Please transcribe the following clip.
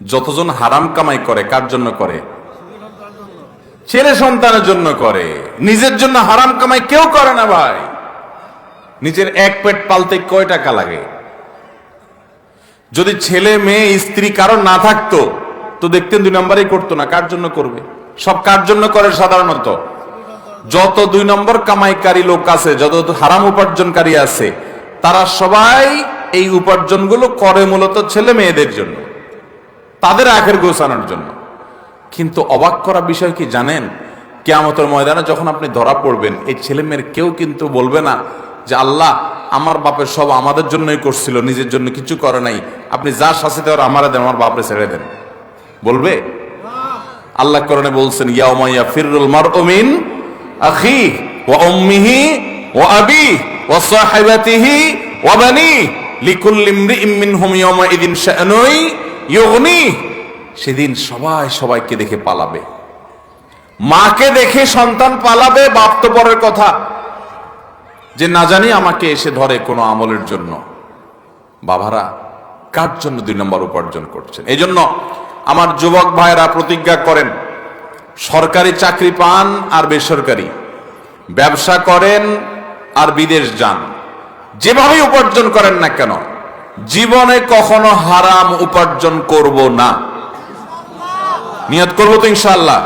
যতজন হারাম কামাই করে কার জন্য করে? ছেলে সন্তানের জন্য করে, নিজের জন্য হারাম কামাই কেউ করে না ভাই। নিজের এক পেট পালতে কয় টাকা লাগে? যদি ছেলে মেয়ে স্ত্রী কারো না থাকতো তো দেখতেন 2 নম্বরই করতো না। কার জন্য করবে? সব কার জন্য করে? সাধারণত যত 2 নম্বর কামাইকারী লোক আছে, যত হারাম উপার্জনকারী আছে, তারা সবাই এই উপার্জনগুলো করে মূলত ছেলে মেয়েদের জন্য, তাদের আখের গোছানোর জন্য। কিন্তু অবাক করা বিষয় কি জানেন? কিয়ামতের ময়দানে যখন আপনি ধরা পড়বেন, এই ছেলে মেয়ের কেউ কিন্তু বলবে না যে আল্লাহ আমার বাপের সব আমাদের জন্যই করছিল, নিজের জন্য কিছু করে নাই, আপনি যা শাস্তি দেওয়ার আমারে দেন, আমার বাপরে ছেড়ে দেন। বলবে? আল্লাহ কোরআনে বলছেন, ইয়াউমা ইয়াফিরুল মারউ মিন আখিহি ওয়া উম্মিহি ওয়া আবিহি ওয়া সাহিবাতিহি ওয়া বানিহি লিকুল্লি ইমরিইম মিনহুম ইয়াউমা ইযিন শাআনুন ইউগনিহি। সেদিন সবাই সবাইকে দেখে পালাবে। মাকে দেখে সন্তান পালাবে, বাপ তো পরের কথা, যে না জানি আমাকে এসে ধরে কোনো আমলের জন্য। বাবারা কার জন্য 2 নম্বর উপার্জন করছেন? এই জন্য আমার যুবক ভাইরা প্রতিজ্ঞা করেন, সরকারি চাকরি পান আর বেসরকারি, ব্যবসা করেন আর বিদেশ যান, যেভাবে উপার্জন করেন না কেন, জীবনে কখনো হারাম উপার্জন করব না। নিয়ত করবো তো ইনশাআল্লাহ।